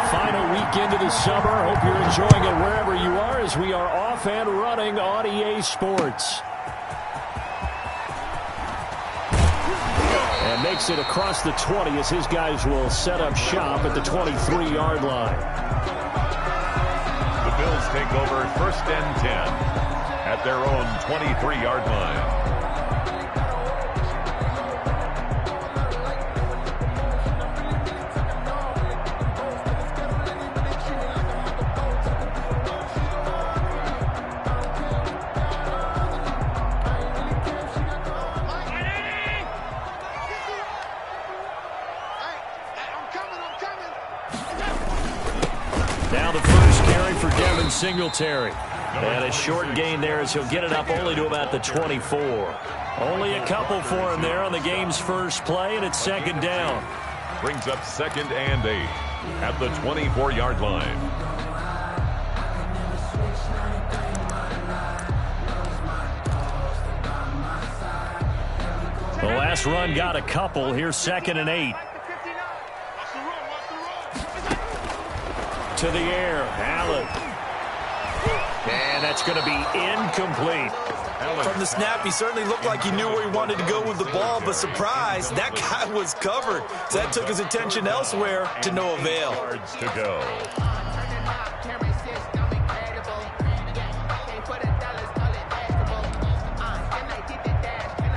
final weekend of the summer. Hope you're enjoying it wherever you are as we are off and running on EA Sports. And makes it across the 20 as his guys will set up shop at the 23-yard line. The Bills take over 1st and 10 at their own 23-yard line. Singletary. And a short gain there as he'll get it up only to about the 24. Only a couple for him there on the game's first play, and it's 2nd down. Brings up 2nd and 8 at the 24-yard line. The last run got a couple. Here's 2nd and 8. To the air, Allen. And that's going to be incomplete. From the snap, he certainly looked like he knew where he wanted to go with the ball, but surprise, that guy was covered. So that took his attention elsewhere to no avail. Yards to go.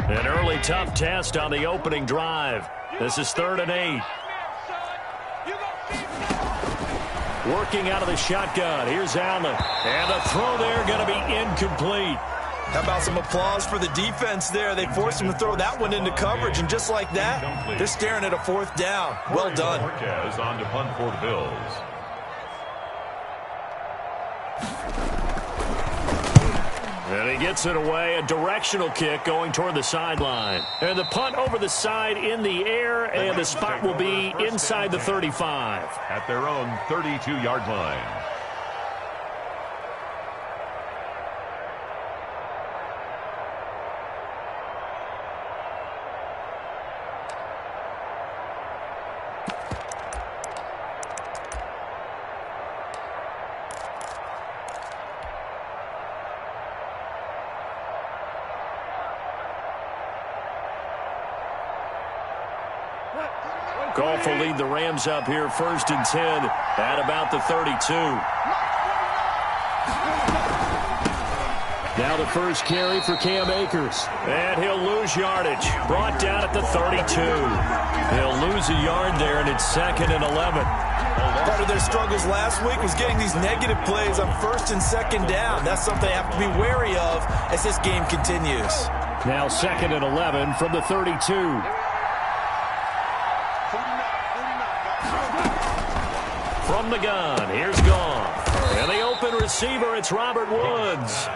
An early tough test on the opening drive. This is 3rd and 8. Working out of the shotgun. Here's Allen. And the throw there going to be incomplete. How about some applause for the defense there? They forced him to throw that one into coverage, and just like that, they're staring at a 4th down. Well done. Marquez on to punt for the Bills. And he gets it away. A directional kick going toward the sideline. And the punt over the side in the air, and the spot will be inside the 35. At their own 32-yard line. Goff will lead the Rams up here 1st and 10 at about the 32. Now the first carry for Cam Akers. And he'll lose yardage. Brought down at the 32. He'll lose a yard there, and it's 2nd and 11. Part of their struggles last week was getting these negative plays on 1st and 2nd down. That's something they have to be wary of as this game continues. Now 2nd and 11 from the 32. From the gun, here's Goff. And the open receiver, it's Robert Woods.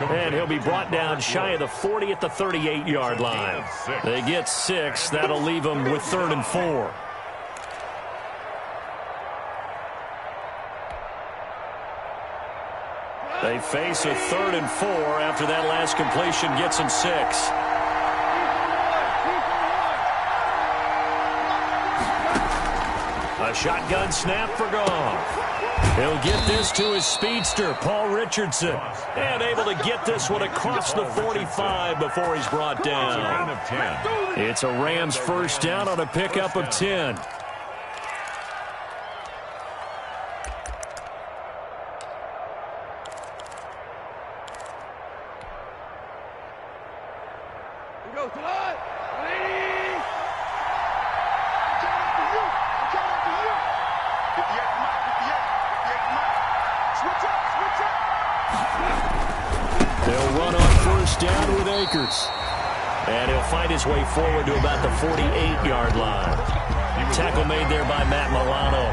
And he'll be brought down shy of the 40 at the 38-yard line. They get 6. That'll leave them with 3rd and 4. They face a 3rd and 4 after that last completion gets them 6. A shotgun snap for Goff. He'll get this to his speedster, Paul Richardson. And able to get this one across the 45 before he's brought down. It's a Rams 1st down on a pickup of 10. They'll run on 1st down with Akers. And he'll find his way forward to about the 48-yard line. Tackle made there by Matt Milano.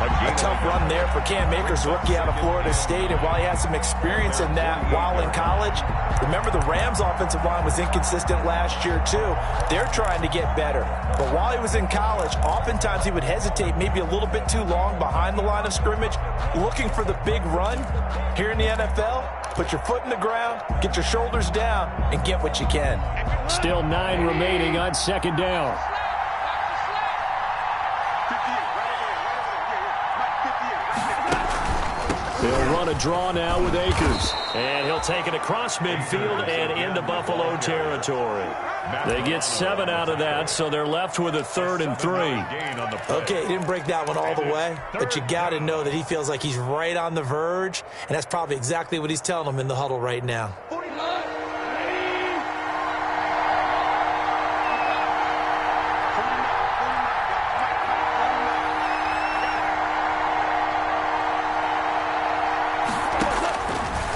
A tough run there for Cam Akers, rookie out of Florida State. And while he has some experience in that while in college, remember the Rams' offensive line was inconsistent last year too. They're trying to get better. But while he was in college, oftentimes he would hesitate maybe a little bit too long behind the line of scrimmage, looking for the big run. Here in the NFL, put your foot in the ground, get your shoulders down, and get what you can. Still 9 remaining on 2nd down. They'll run a draw now with Akers. And he'll take it across midfield and into Buffalo territory. They get 7 out of that, so they're left with a 3rd and 3. Okay, he didn't break that one all the way, but you got to know that he feels like he's right on the verge, and that's probably exactly what he's telling them in the huddle right now.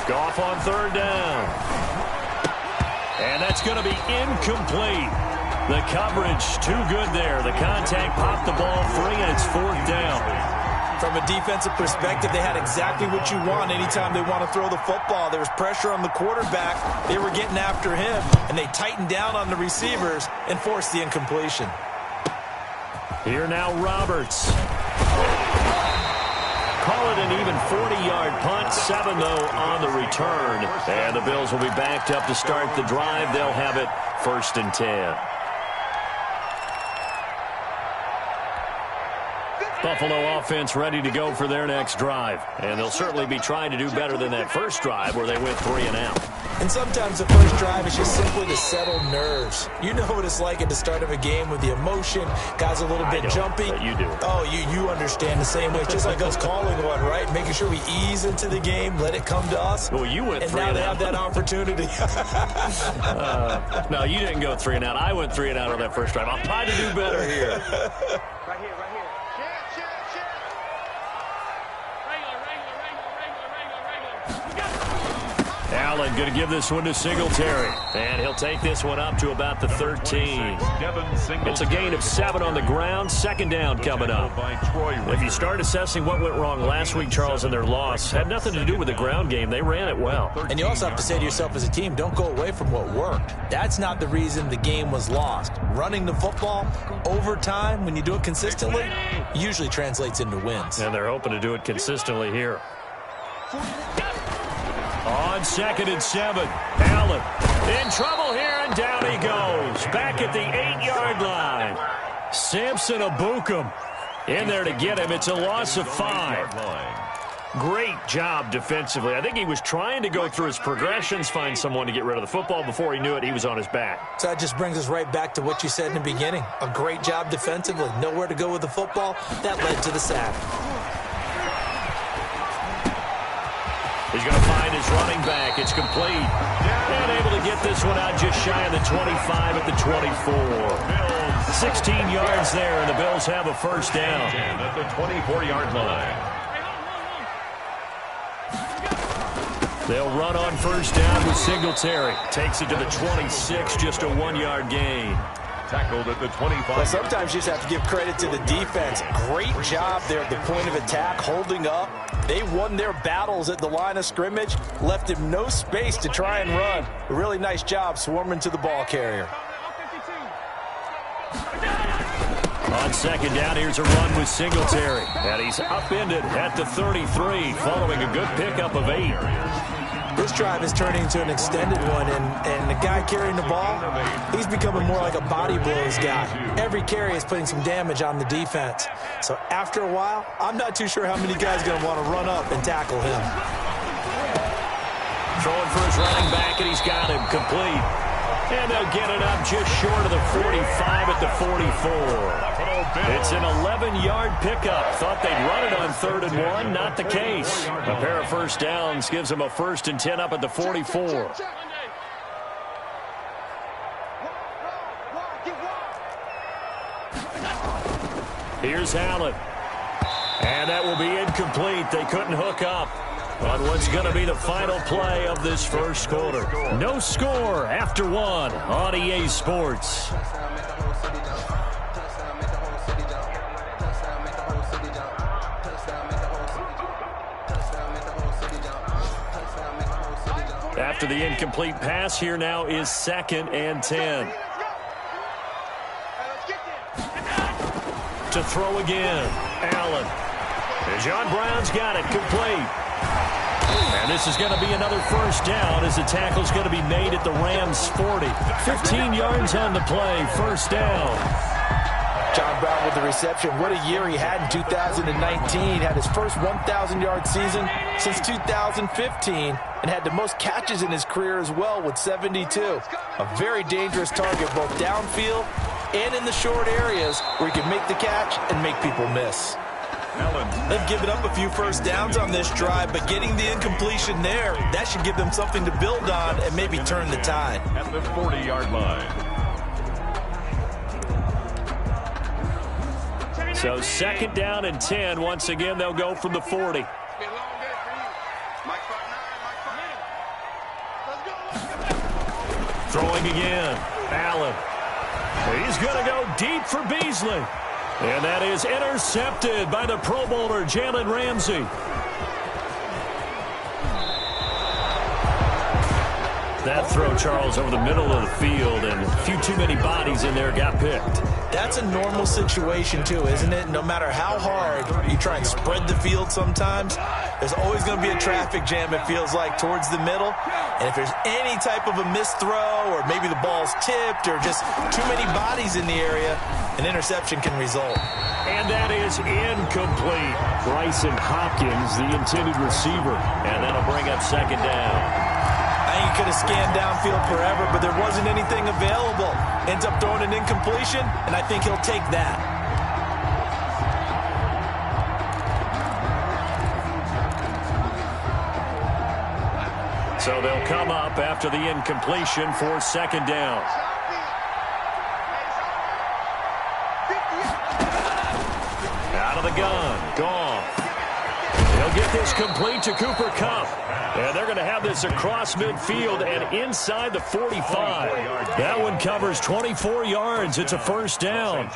Goff on 3rd down. And that's going to be incomplete. The coverage too good there. The contact popped the ball free, and it's 4th down. From a defensive perspective, they had exactly what you want anytime they want to throw the football. There was pressure on the quarterback. They were getting after him, and they tightened down on the receivers and forced the incompletion. Here now Roberts. Call it an even 40-yard punt. 7, though, on the return. And the Bills will be backed up to start the drive. They'll have it 1st and 10. Buffalo offense ready to go for their next drive. And they'll certainly be trying to do better than that first drive where they went 3 and out. And sometimes the first drive is just simply to settle nerves. You know what it's like at the start of a game with the emotion. Guys a little bit jumpy. But you do. Oh, you understand the same way. It's just like us calling one, right? Making sure we ease into the game, let it come to us. Well, you went 3 and out. And now they have that opportunity. No, you didn't go 3 and out. I went 3 and out on that first drive. I'll try to do better here. Right here. Allen going to give this one to Singletary. And he'll take this one up to about the 13. It's a gain of 7 on the ground. 2nd down coming up. If you start assessing what went wrong last week, Charles, in their loss, had nothing to do with the ground game. They ran it well. And you also have to say to yourself as a team, don't go away from what worked. That's not the reason the game was lost. Running the football over time, when you do it consistently, usually translates into wins. And they're hoping to do it consistently here. On 2nd and 7, Allen in trouble here, and down he goes. Back at the 8-yard line. Samson Abukum in there to get him. It's a loss of 5. Great job defensively. I think he was trying to go through his progressions, find someone to get rid of the football. Before he knew it, he was on his back. So that just brings us right back to what you said in the beginning. A great job defensively. Nowhere to go with the football. That led to the sack. He's going to find his running back. It's complete. And able to get this one out just shy of the 25 at the 24. 16 yards there, and the Bills have a 1st down. At the 24-yard line. They'll run on 1st down with Singletary. Takes it to the 26, just a 1-yard gain. Tackled at the 25. Well, sometimes you just have to give credit to the defense. Great job there at the point of attack, holding up. They won their battles at the line of scrimmage, left him no space to try and run. A really nice job swarming to the ball carrier. On 2nd down, here's a run with Singletary. And he's upended at the 33, following a good pickup of 8. This drive is turning into an extended one, and the guy carrying the ball, he's becoming more like a body blows guy. Every carry is putting some damage on the defense. So after a while, I'm not too sure how many guys are going to want to run up and tackle him. Throwing for his running back, and he's got him complete. And they'll get it up just short of the 45 at the 44. It's an 11-yard pickup. Thought they'd run it on 3rd and 1. Not the case. A pair of 1st downs gives them a 1st and 10 up at the 44. Here's Allen. And that will be incomplete. They couldn't hook up on what's going to be the final play of this 1st quarter. No score after 1 on EA Sports. After the incomplete pass, here now is 2nd and 10. To throw again, Allen. And John Brown's got it, complete. And this is going to be another 1st down as the tackle's going to be made at the Rams' 40. 15 yards on the play, 1st down. John Brown with the reception. What a year he had in 2019. Had his first 1,000-yard season since 2015 and had the most catches in his career as well with 72. A very dangerous target both downfield and in the short areas where he can make the catch and make people miss. They've given up a few first downs on this drive, but getting the incompletion there, that should give them something to build on and maybe turn the tide. At the 40-yard line. So 2nd down and 10. Once again, they'll go from the 40. Throwing again. Allen. He's going to go deep for Beasley. And that is intercepted by the Pro Bowler, Jalen Ramsey. That throw, Charles, over the middle of the field, and a few too many bodies in there got picked. That's a normal situation, too, isn't it? No matter how hard you try and spread the field sometimes, there's always going to be a traffic jam, it feels like, towards the middle. And if there's any type of a missed throw or maybe the ball's tipped or just too many bodies in the area, an interception can result. And that is incomplete. Bryson Hopkins, the intended receiver. And that'll bring up 2nd down. I think he could have scanned downfield forever, but there wasn't anything available. Ends up throwing an incompletion, and I think he'll take that. So they'll come up after the incompletion for 2nd down. Out of the gun. Gone. They'll get this complete to Cooper Kupp. And they're going to have this across midfield and inside the 45. That one covers 24 yards. It's a 1st down.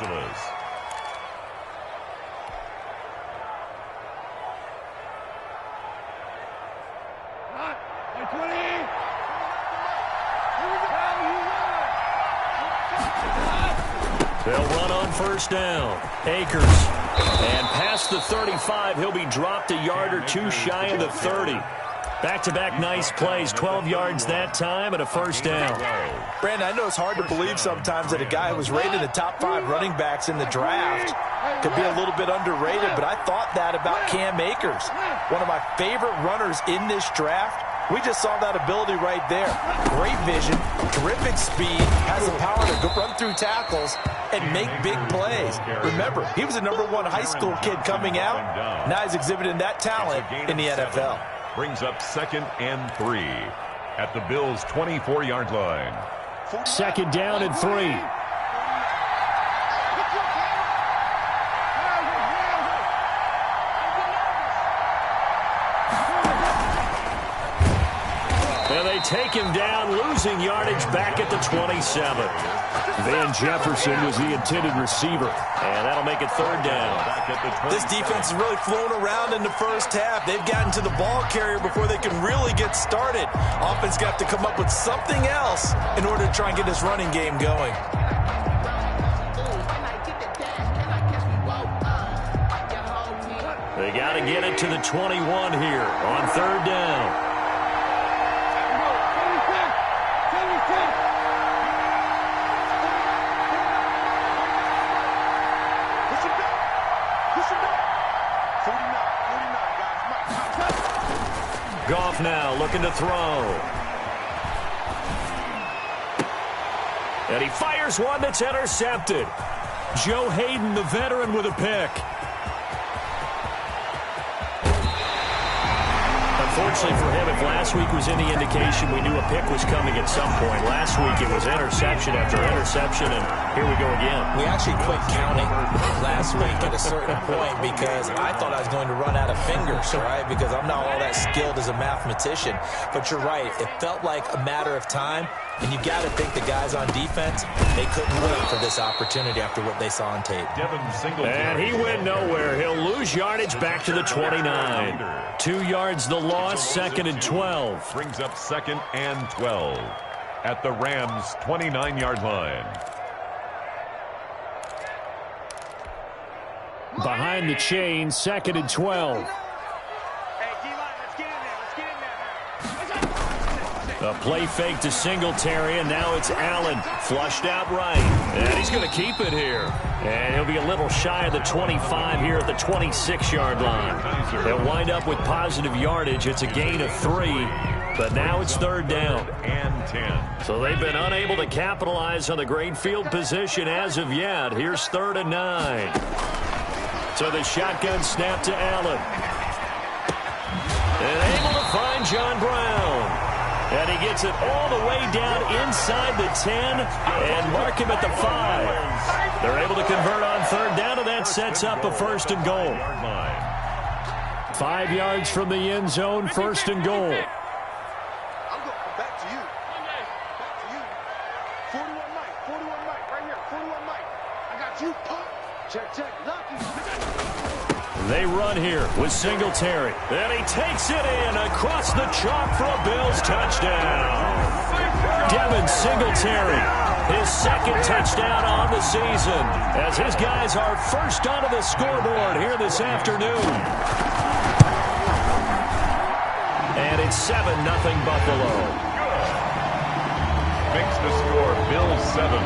They'll run on 1st down. Akers. And past the 35, he'll be dropped a yard or two shy of the 30. Back-to-back nice plays, 12 yards that time and a 1st down. Brandon, I know it's hard to believe sometimes that a guy who was rated in the top 5 running backs in the draft could be a little bit underrated, but I thought that about Cam Akers, one of my favorite runners in this draft. We just saw that ability right there. Great vision, terrific speed, has the power to run through tackles and make big plays. Remember, he was a #1 high school kid coming out. Now he's exhibiting that talent in the NFL. Brings up 2nd and 3 at the Bills' 24-yard line. 2nd down and 3. And they take him down, losing yardage back at the 27. Van Jefferson was the intended receiver, and that'll make it 3rd down. This defense has really flown around in the first half. They've gotten to the ball carrier before they can really get started. Offense got to come up with something else in order to try and get this running game going. They got to get it to the 21 here on 3rd down. Goff now looking to throw. And he fires one that's intercepted. Joe Hayden, the veteran, with a pick. Unfortunately for him, if last week was any indication, we knew a pick was coming at some point. Last week it was interception after interception, and here we go again. We actually quit counting last week at a certain point because I thought I was going to run out of fingers, right? Because I'm not all that skilled as a mathematician. But you're right. It felt like a matter of time. And you got to think the guys on defense, they couldn't wait for this opportunity after what they saw on tape. And he went nowhere. He'll lose yardage back to the 29. 2 yards the loss, 2nd and 12. Brings up 2nd and 12 at the Rams' 29-yard line. Behind the chain, 2nd and 12. A play fake to Singletary, and now it's Allen. Flushed out right. And he's going to keep it here. And he'll be a little shy of the 25 here at the 26-yard line. They'll wind up with positive yardage. It's a gain of 3, but now it's third down. And 10. So they've been unable to capitalize on the great field position as of yet. Here's 3rd and 9. So the shotgun snap to Allen. And able to find John Brown. And he gets it all the way down inside the 10 and mark him at the 5. They're able to convert on third down, and that sets up a 1st and goal. 5 yards from the end zone, 1st and goal. I'm going back to you. Back to you. 41 Mike. 41 Mike. Right here. 41 Mike. I got you. Check, check. Lucky. They run here with Singletary. And he takes it in across the chalk for a Bills touchdown. Devin Singletary, his 2nd touchdown on the season, as his guys are first onto the scoreboard here this afternoon. And it's 7-0 Buffalo. Makes the score Bills 7,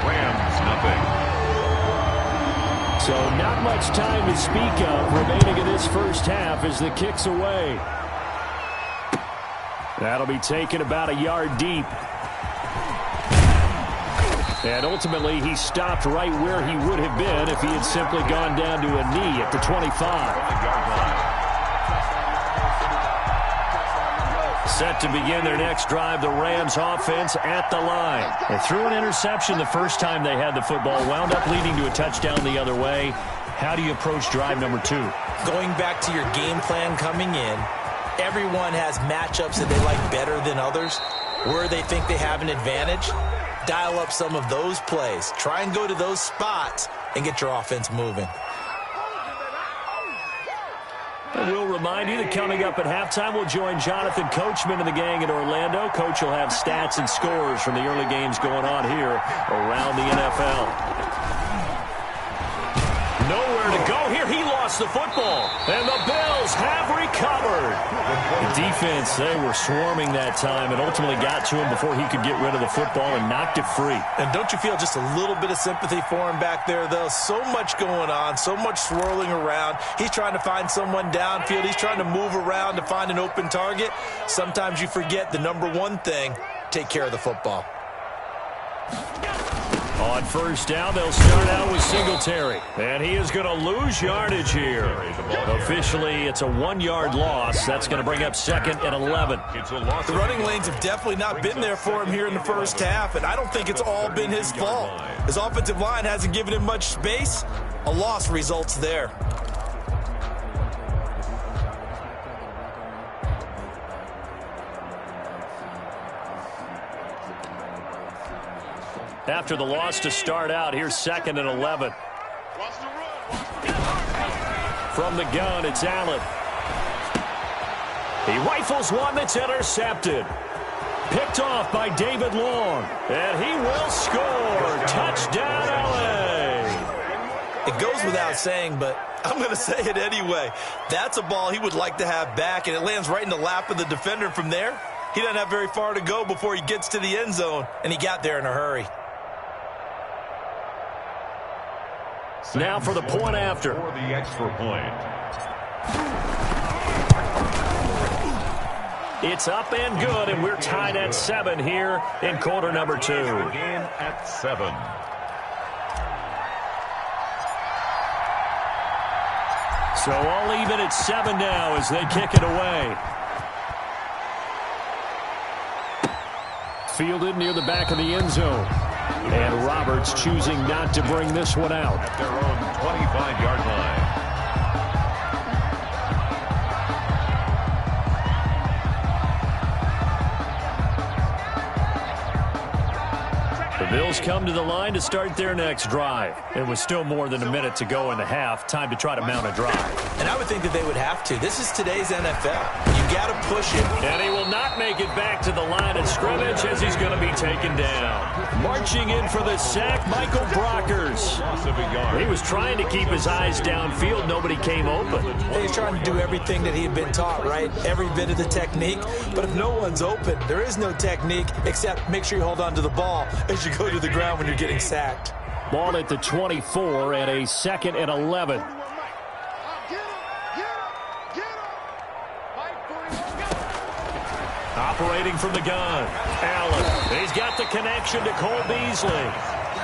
Rams 0. So not much time to speak of remaining in this first half as the kick's away. That'll be taken about a yard deep. And ultimately, he stopped right where he would have been if he had simply gone down to a knee at the 25. Set to begin their next drive, the Rams offense at the line. They threw an interception the first time they had the football, wound up leading to a touchdown the other way. How do you approach drive number 2? Going back to your game plan coming in, everyone has matchups that they like better than others, where they think they have an advantage. Dial up some of those plays. Try and go to those spots and get your offense moving. And we'll remind you that coming up at halftime, we'll join Jonathan Coachman and the gang in Orlando. Coach will have stats and scores from the early games going on here around the NFL. Nowhere to go here. He lost the football. And the Bills have recovered. The defense, they were swarming that time and ultimately got to him before he could get rid of the football and knocked it free. And don't you feel just a little bit of sympathy for him back there, though? So much going on, so much swirling around. He's trying to find someone downfield. He's trying to move around to find an open target. Sometimes you forget the number one thing, take care of the football. On first down, they'll start out with Singletary. And he is going to lose yardage here. Officially, it's a 1-yard loss. That's going to bring up 2nd and 11. The running lanes have definitely not been there for him here in the first half, and I don't think it's all been his fault. His offensive line hasn't given him much space. A loss results there. After the loss to start out, here's 2nd and 11. From the gun, it's Allen. He rifles one that's intercepted. Picked off by David Long. And he will score. Touchdown, LA. It goes without saying, but I'm going to say it anyway. That's a ball he would like to have back, and it lands right in the lap of the defender from there. He doesn't have very far to go before he gets to the end zone, and he got there in a hurry. Now for the point after. For the extra point. It's up and good, and we're tied at 7 here in quarter number 2. Game at 7. So all even at 7 now as they kick it away. Fielded near the back of the end zone. And Roberts choosing not to bring this one out. At their own 25-yard line. The Bills come to the line to start their next drive. It was still more than a minute to go in the half. Time to try to mount a drive. And I would think that they would have to. This is today's NFL. You got to push it. And he will not make it back to the line of scrimmage as he's going to be taken down. Marching in for the sack, Michael Brockers. He was trying to keep his eyes downfield. Nobody came open. He's trying to do everything that he had been taught, right? Every bit of the technique. But if no one's open, there is no technique except make sure you hold on to the ball as you go to the ground when you're getting sacked. Ball at the 24 and a 2nd and 11. Operating from the gun. Allen. He's got the connection to Cole Beasley.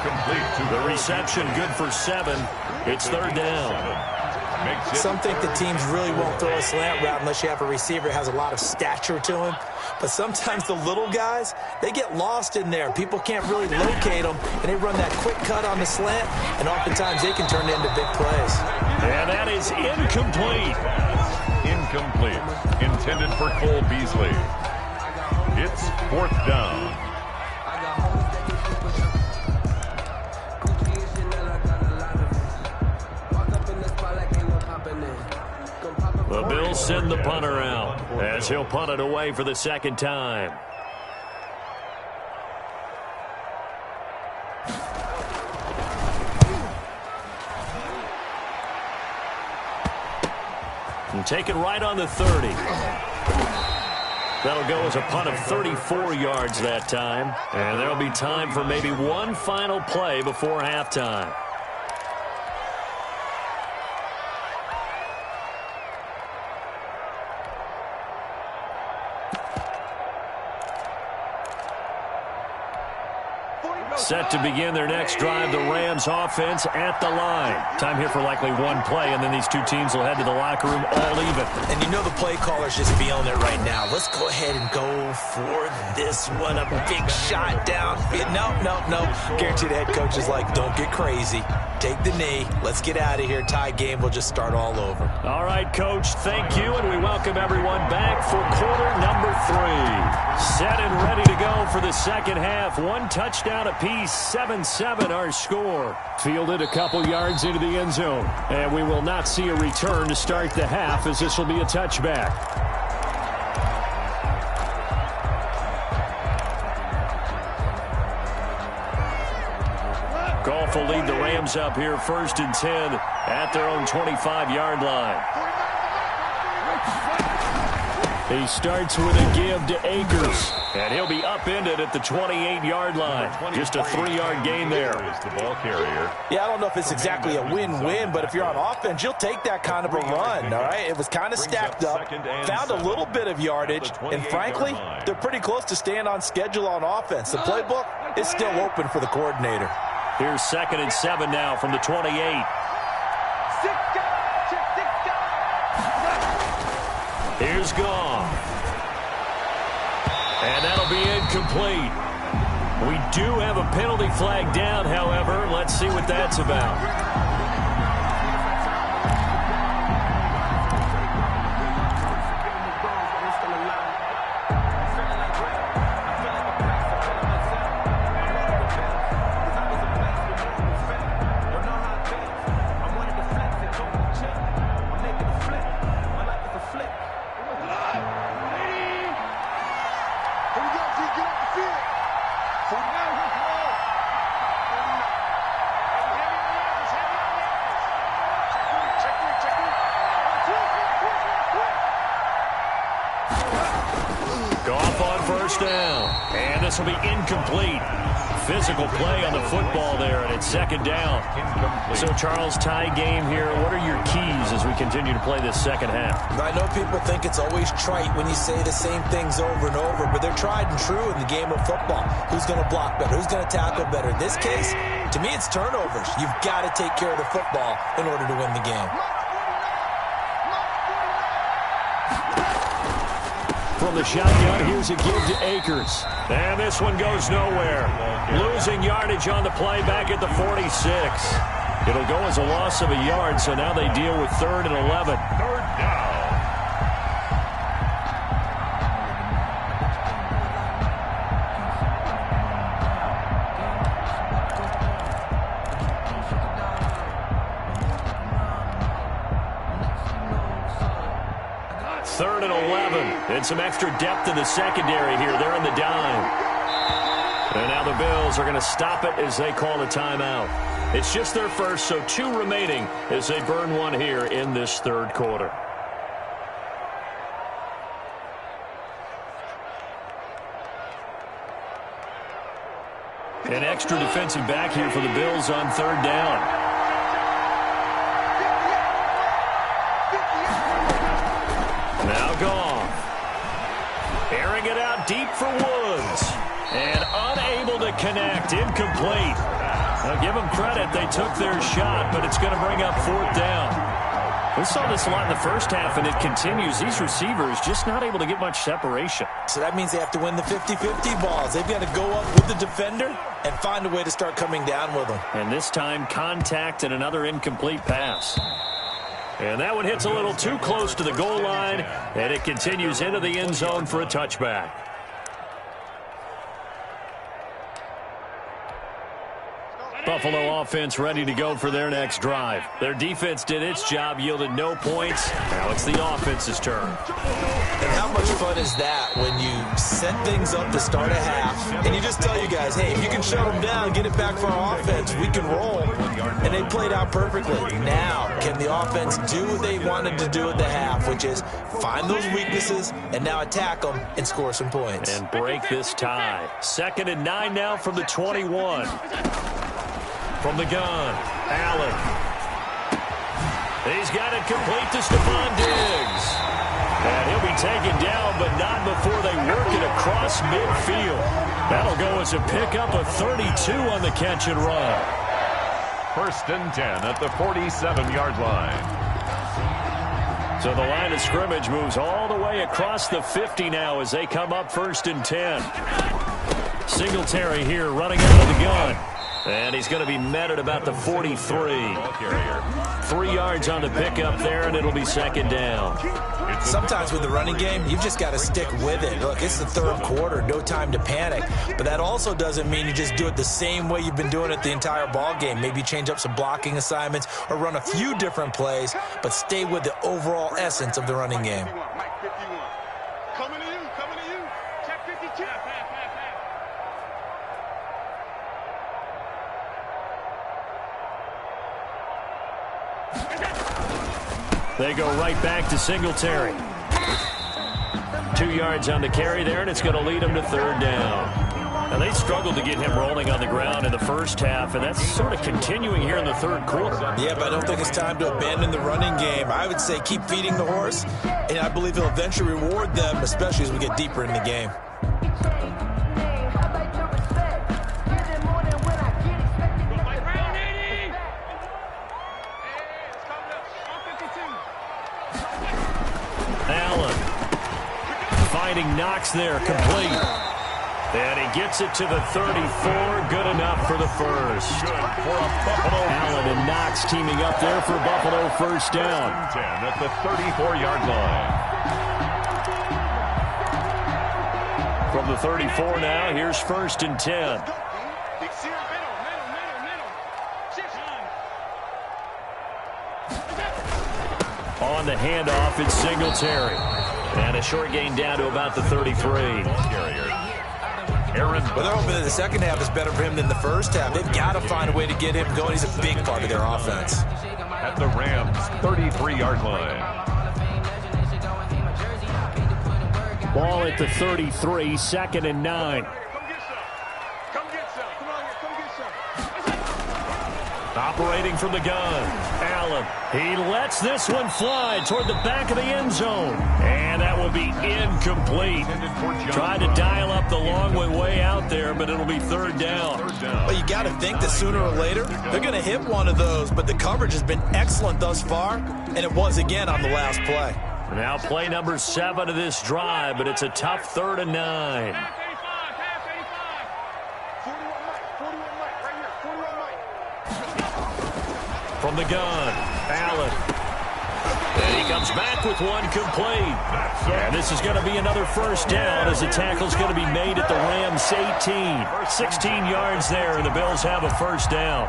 Complete to the reception, good for 7. It's 3rd down. Some think the teams really won't throw a slant route unless you have a receiver that has a lot of stature to him. But sometimes the little guys, they get lost in there. People can't really locate them, and they run that quick cut on the slant, and oftentimes they can turn it into big plays. And that is incomplete. Incomplete. Intended for Cole Beasley. It's 4th down. The Bills send the punter out as he'll punt it away for the 2nd time. And take it right on the 30. That'll go as a punt of 34 yards that time. And there'll be time for maybe one final play before halftime. Set to begin their next drive, the Rams offense at the line. Time here for likely one play, and then these two teams will head to the locker room all even. And you know the play caller's just feeling it right now. Let's go ahead and go for this one. A big shot down. No. Guaranteed the head coach is like, don't get crazy. Take the knee. Let's get out of here. Tie game will just start all over. All right, Coach, thank you, and we welcome everyone back for quarter number 3. Set and ready to go for the 2nd half. One touchdown apiece. 7-7 our score. Fielded a couple yards into the end zone. And we will not see a return to start the half as this will be a touchback. Goff will lead the Rams up here 1st and 10 at their own 25-yard line. He starts with a give to Akers, and he'll be upended at the 28-yard line. Just a 3-yard gain there. Is the ball carrier. Yeah, I don't know if it's exactly a win-win, but if you're on offense, you'll take that kind of a run, all right? It was kind of stacked up, found a little bit of yardage, and frankly, they're pretty close to staying on schedule on offense. The playbook is still open for the coordinator. Here's 2nd and 7 now from the 28. Here's Goff. And that'll be incomplete. We do have a penalty flag down, however. Let's see what that's about. This will be incomplete. Physical play on the football there, and it's 2nd down. So, Charles, tie game here. What are your keys as we continue to play this 2nd half? I know people think it's always trite when you say the same things over and over, but they're tried and true in the game of football. Who's going to block better? Who's going to tackle better? In this case, to me, it's turnovers. You've got to take care of the football in order to win the game. From the shotgun, here's a give to Akers. And this one goes nowhere. Losing yardage on the play back at the 46. It'll go as a loss of a yard, so now they deal with 3rd and 11. 3rd down. 3rd and 11. And some extra depth in the secondary here. They're in the dime. And now the Bills are going to stop it as they call a timeout. It's just their first, so 2 remaining as they burn one here in this 3rd quarter. An extra defensive back here for the Bills on 3rd down. Now Goff. Airing it out deep for Woods. And unable to connect. Incomplete. Now give them credit. They took their shot, but it's going to bring up 4th down. We saw this a lot in the first half, and it continues. These receivers just not able to get much separation. So that means they have to win the 50-50 balls. They've got to go up with the defender and find a way to start coming down with them. And this time, contact and another incomplete pass. And that one hits a little too close to the goal line, and it continues into the end zone for a touchback. Buffalo offense ready to go for their next drive. Their defense did its job, yielded no points. Now it's the offense's turn. And how much fun is that when you set things up to start a half, and you just tell you guys, hey, if you can shut them down, get it back for our offense, we can roll. And they played out perfectly. Now, can the offense do what they wanted to do at the half, which is find those weaknesses and now attack them and score some points. And break this tie. 2nd and 9 now from the 21. From the gun, Allen. He's got it complete to Stephon Diggs. And he'll be taken down, but not before they work it across midfield. That'll go as a pickup of 32 on the catch and run. 1st and 10 at the 47-yard line. So the line of scrimmage moves all the way across the 50 now as they come up 1st and 10. Singletary here running out of the gun. And he's going to be met at about the 43. 3 yards on the pickup there, and it'll be 2nd down. Sometimes with the running game, you've just got to stick with it. Look, it's the 3rd quarter, no time to panic. But that also doesn't mean you just do it the same way you've been doing it the entire ball game. Maybe change up some blocking assignments or run a few different plays, but stay with the overall essence of the running game. Coming to you. Check 52. They go right back to Singletary. 2 yards on the carry there, and it's going to lead them to 3rd down. Now, they struggled to get him rolling on the ground in the first half, and that's sort of continuing here in the 3rd quarter. Yeah, but I don't think it's time to abandon the running game. I would say keep feeding the horse, and I believe he'll eventually reward them, especially as we get deeper in the game. Knox there, complete. And he gets it to the 34, good enough for the first. Allen and Knox teaming up there for Buffalo 1st down. 10 at the 34-yard line. From the 34 now, here's 1st and 10. On the handoff, it's Singletary. And a short gain down to about the 33. Well, they're hoping that the second half is better for him than the first half. They've got to find a way to get him going. He's a big part of their offense. At the Rams' 33-yard line. Ball at the 33, 2nd and 9. Come get some. Come on here. Come get some. Operating from the gun, Allen. He lets this one fly toward the back of the end zone. And that will be incomplete. Tried to dial up the long way out there, but it'll be 3rd down. Well, you got to think that sooner or later, they're going to hit one of those, but the coverage has been excellent thus far, and it was again on the last play. Now play number 7 of this drive, but it's a tough 3rd and 9. From the gun, Allen. And he comes back with one complete. And this is going to be another 1st down as the tackle's going to be made at the Rams 18. 16 yards there, and the Bills have a 1st down.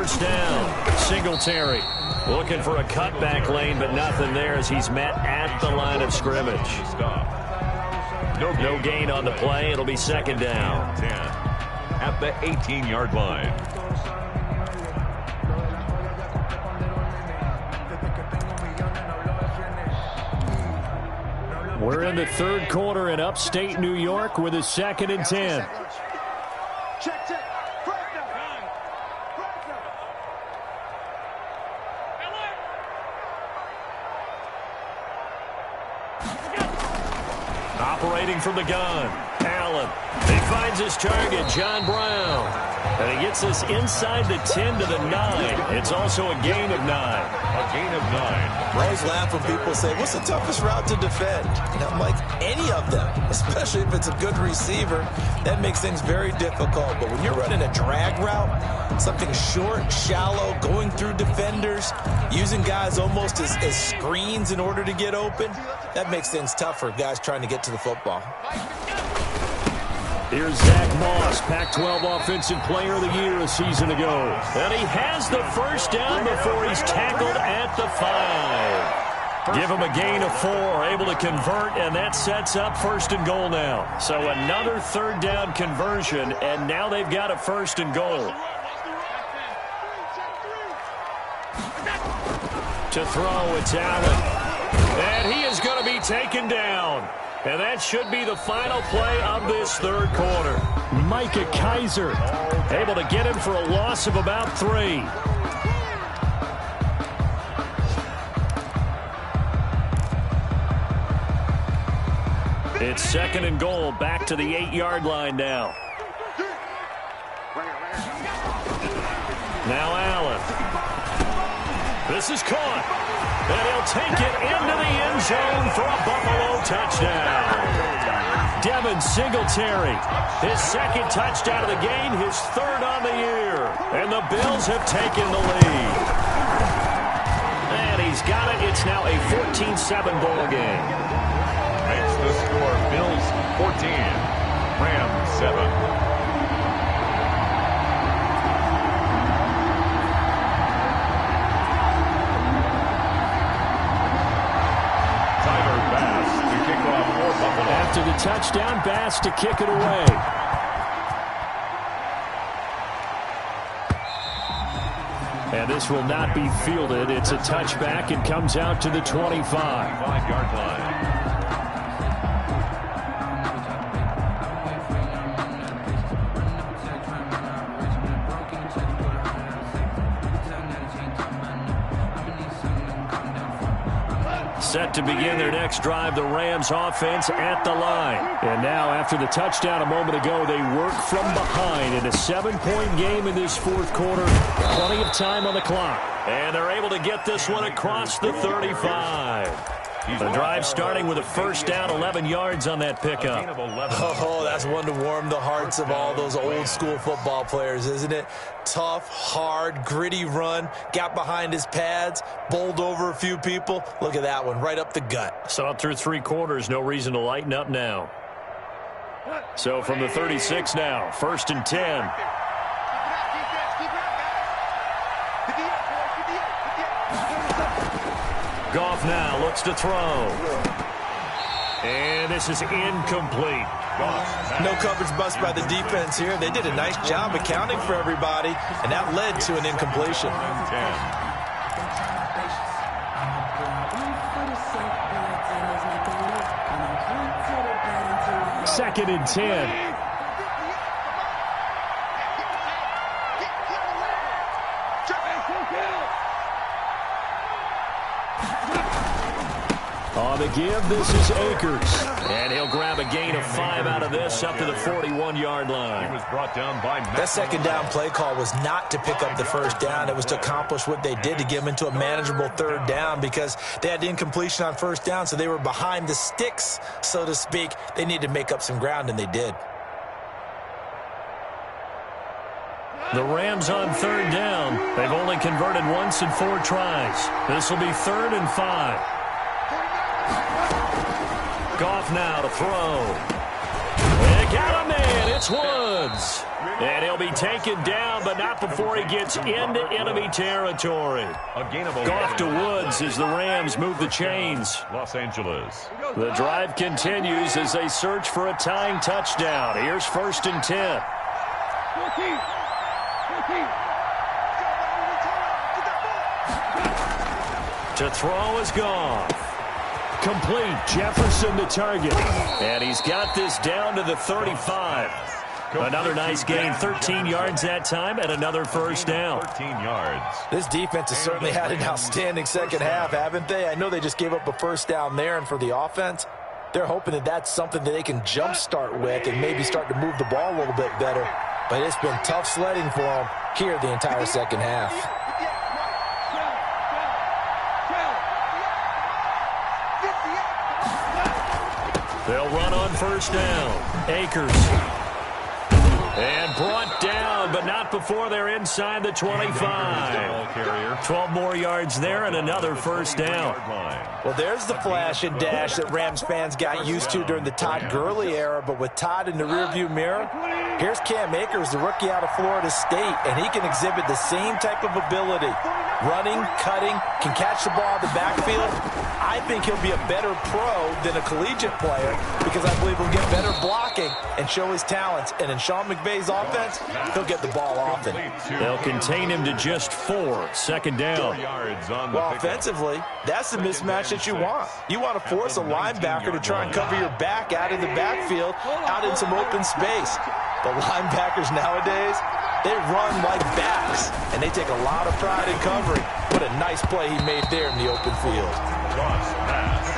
first down. Singletary looking for a cutback lane, but nothing there as he's met at the line of scrimmage. No gain on the play. It'll be second down. 10 at the 18-yard line. We're in the third quarter in upstate New York with a 2nd and 10. Check, check. Operating from the gun, Allen. He finds his target, John Brown. And he gets this inside the 10 to the 9. It's also a gain of 9. A gain of 9. I always laugh when people say, what's the toughest route to defend? And I'm like, any of them, especially if it's a good receiver. That makes things very difficult. But when you're running a drag route, something short, shallow, going through defenders, using guys almost as screens in order to get open, that makes things tough for guys trying to get to the football. Here's Zach Moss, Pac-12 Offensive Player of the Year a season ago. And he has the first down before he's tackled at the 5. Give him a gain of 4, able to convert, and that sets up 1st and goal now. So another 3rd down conversion, and now they've got a 1st and goal. To throw, it's Allen. And he is going to be taken down. And that should be the final play of this third quarter. Micah Kaiser able to get him for a loss of about 3. It's 2nd and goal, back to the 8-yard line now. Now Allen. This is caught. And he'll take it into the end zone for a Buffalo touchdown. Devin Singletary, his 2nd touchdown of the game, his 3rd on the year. And the Bills have taken the lead. And he's got it. It's now a 14-7 ball game. Makes the score Bills 14, Rams 7. After the touchdown, Bass to kick it away. And this will not be fielded. It's a touchback and comes out to the 25. 5-yard line. Set to begin their next drive, the Rams offense at the line. And now, after the touchdown a moment ago, they work from behind in a 7-point game in this fourth quarter. Plenty of time on the clock. And they're able to get this one across the 35. The drive starting with a first down, 11 yards on that pickup. Oh, that's one to warm the hearts of all those old school football players, isn't it? Tough, hard, gritty run, got behind his pads, bowled over a few people. Look at that one, right up the gut. Saw it through 3 quarters, no reason to lighten up now. So from the 36 now, 1st and 10. Goff now looks to throw. And this is incomplete. No coverage bust by the defense here. They did a nice job accounting for everybody, and that led to an incompletion. 2nd and 10. On the give, this is Akers. And he'll grab a gain of 5 out of this up to the 41-yard line. He was brought down by that second down play call was not to pick up the first down. It was to accomplish what they did to get them into a manageable 3rd down because they had incompletion on 1st down, so they were behind the sticks, so to speak. They needed to make up some ground, and they did. The Rams on 3rd down. They've only converted once in 4 tries. This will be 3rd and 5. Goff now to throw. And Got a man. It's Woods. And he'll be taken down, but not before he gets into enemy territory. Off to Woods as the Rams move the chains. Los Angeles. The drive continues as they search for a tying touchdown. Here's 1st and 10. To throw is gone. Complete. Jefferson the target. And he's got this down to the 35. Another nice gain, 13 yards that time, and another first down. 13 yards. This defense has certainly had an outstanding second half, haven't they? I know they just gave up a first down there, and for the offense, they're hoping that that's something that they can jumpstart with and maybe start to move the ball a little bit better. But it's been tough sledding for them here the entire second half. They'll run on first down. Akers. And brought down, but not before they're inside the 25. 12 more yards there and another first down. Well, there's the flash and dash that Rams fans got used to during the Todd Gurley era, but with Todd in the rearview mirror, here's Cam Akers, the rookie out of Florida State, and he can exhibit the same type of ability. Running, cutting, can catch the ball in the backfield. I think he'll be a better pro than a collegiate player because I believe he'll get better blocking and show his talents. And in Sean McVay's offense, he'll get the ball often. They'll contain him to just 4. Second down. Well, offensively, that's the mismatch that you want. You want to force a linebacker to try and cover your back out in the backfield, out in some open space. The linebackers nowadays, they run like backs, and they take a lot of pride in covering. What a nice play he made there in the open field.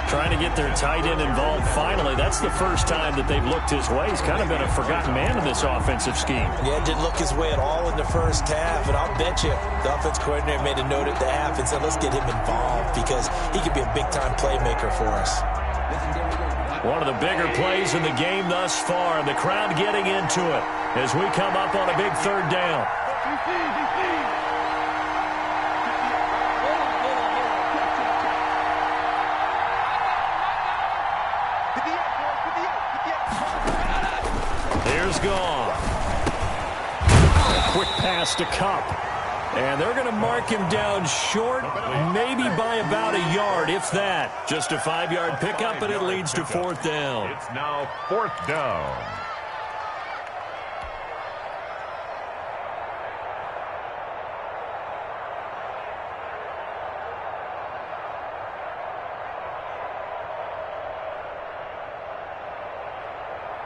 Trying to get their tight end involved finally. That's the first time that they've looked his way. He's kind of been a forgotten man in this offensive scheme. Yeah, didn't look his way at all in the first half, and I'll bet you the offense coordinator made a note at the half and said, let's get him involved because he could be a big-time playmaker for us. One of the bigger plays in the game thus far, and the crowd getting into it as we come up on a big third down. Here's gone. A quick pass to Cup. And they're going to mark him down short, maybe by about a yard, if that. Just a 5-yard pickup, and it leads to 4th down. It's now 4th down.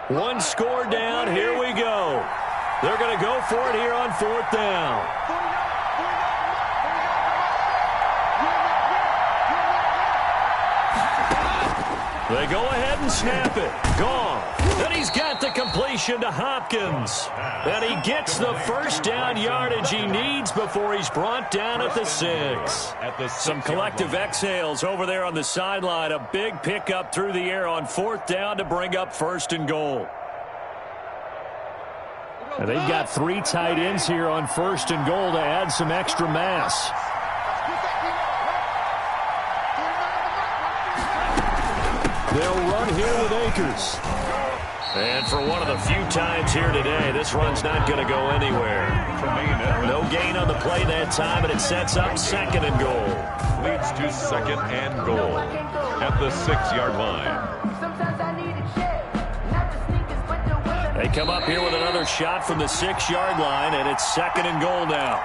One score down. Here we go. They're going to go for it here on 4th down. They go ahead and snap it. Gone. And he's got the completion to Hopkins. And he gets the first down yardage he needs before he's brought down at the 6. Some collective exhales over there on the sideline. A big pickup through the air on 4th down to bring up 1st and goal. And they've got 3 tight ends here on 1st and goal to add some extra mass. They'll run here with Akers. And for one of the few times here today, this run's not going to go anywhere. No gain on the play that time, and it sets up 2nd and goal. Leads to 2nd and goal at the 6-yard line. They come up here with another shot from the 6-yard line, and it's 2nd and goal now.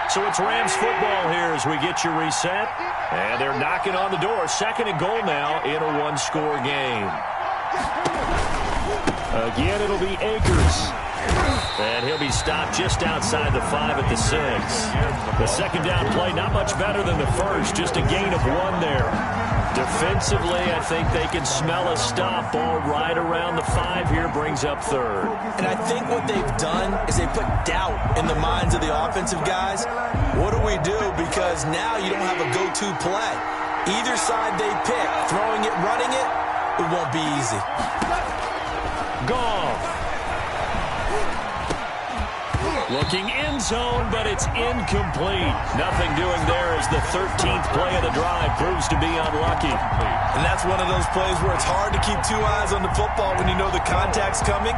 So it's Rams football here as we get you reset. And they're knocking on the door. 2nd and goal now in a 1-score game. Again, it'll be Akers. And he'll be stopped just outside the 5 at the 6. The second down play, not much better than the first. Just a gain of 1 there. Defensively, I think they can smell a stop. Ball right around the 5 here, brings up 3rd. And I think what they've done is they put doubt in the minds of the offensive guys. What do we do? Because now you don't have a go-to play. Either side they pick, throwing it, running it, it won't be easy. Gone. Looking end zone, but it's incomplete. Nothing doing there as the 13th play of the drive proves to be unlucky. And that's one of those plays where it's hard to keep two eyes on the football when you know the contact's coming,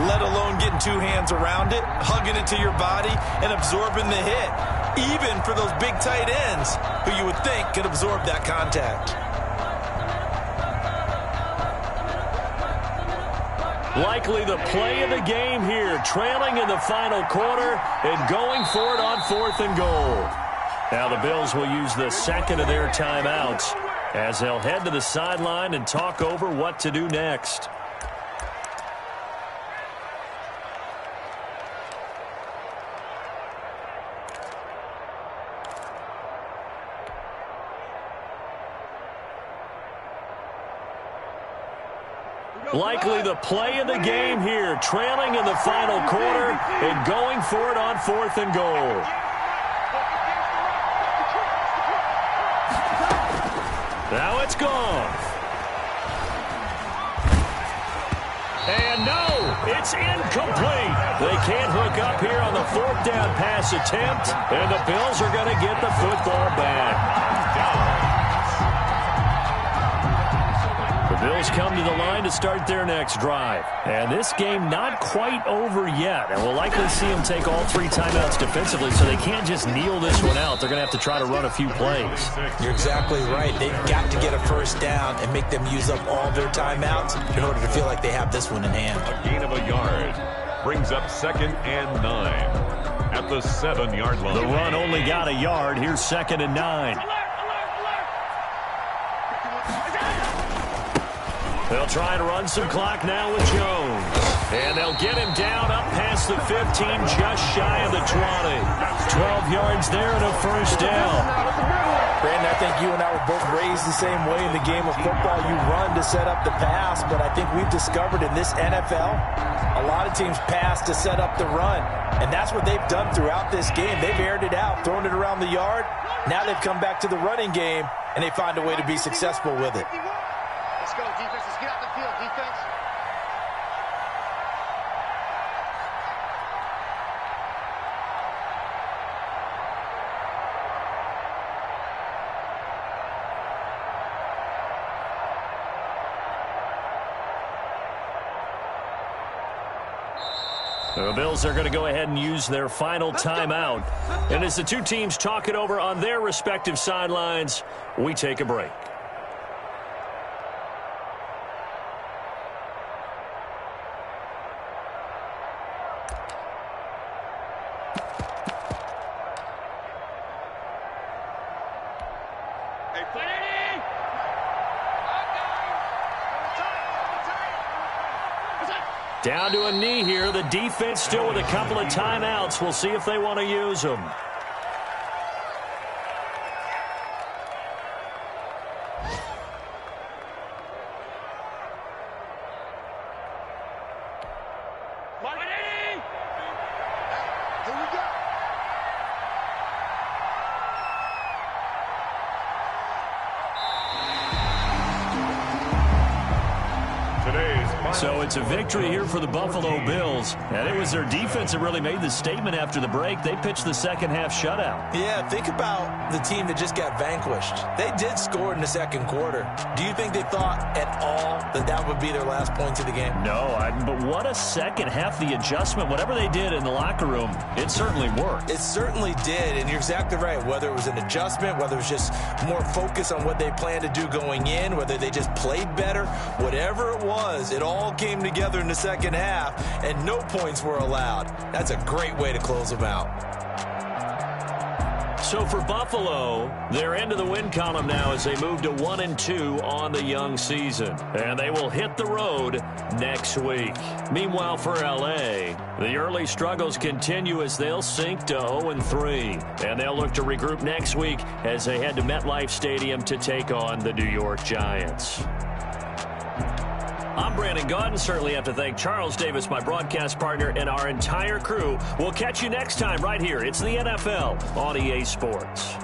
let alone getting two hands around it, hugging it to your body, and absorbing the hit, even for those big tight ends who you would think could absorb that contact. Likely the play of the game here, trailing in the final quarter and going for it on 4th and goal. Now the Bills will use the second of their timeouts as they'll head to the sideline and talk over what to do next. Likely the play of the game here, trailing in the final quarter and going for it on 4th and goal. Now it's gone. And no, it's incomplete. They can't hook up here on the 4th down pass attempt, and the Bills are going to get the football back. The Bills come to the line to start their next drive. And this game not quite over yet. And we'll likely see them take all 3 timeouts defensively, so they can't just kneel this one out. They're going to have to try to run a few plays. You're exactly right. They've got to get a first down and make them use up all their timeouts in order to feel like they have this one in hand. A gain of a yard brings up 2nd and 9 at the 7-yard line. The run only got a yard. Here's 2nd and 9. They'll try and run some clock now with Jones. And they'll get him down up past the 15, just shy of the 20. 12 yards there and a first down. Brandon, I think you and I were both raised the same way in the game of football. You run to set up the pass, but I think we've discovered in this NFL, a lot of teams pass to set up the run. And that's what they've done throughout this game. They've aired it out, thrown it around the yard. Now they've come back to the running game, and they find a way to be successful with it. Let's go, defense. Let's get out the field, defense. The Bills are going to go ahead and use their final timeout. And as the two teams talk it over on their respective sidelines, we take a break. Down to a knee here. The defense still with a couple of timeouts. We'll see if they want to use them. Here we go. So it's a victory here for the Buffalo Bills. And it was their defense that really made the statement after the break. They pitched the second half shutout. Yeah, think about the team that just got vanquished. They did score in the second quarter. Do you think they thought at all that that would be their last points of the game? No, but what a second half. The adjustment, whatever they did in the locker room, it certainly worked. It certainly did, and you're exactly right. Whether it was an adjustment, whether it was just more focus on what they planned to do going in, whether they just played better, whatever it was, it all came together in the second half, and no points were allowed. That's a great way to close them out. So for Buffalo, they're into the win column now as they move to 1-2 on the young season. And they will hit the road next week. Meanwhile for LA, the early struggles continue as they'll sink to 0-3. And they'll look to regroup next week as they head to MetLife Stadium to take on the New York Giants. I'm Brandon Gaudin. Certainly have to thank Charles Davis, my broadcast partner, and our entire crew. We'll catch you next time right here. It's the NFL on EA Sports.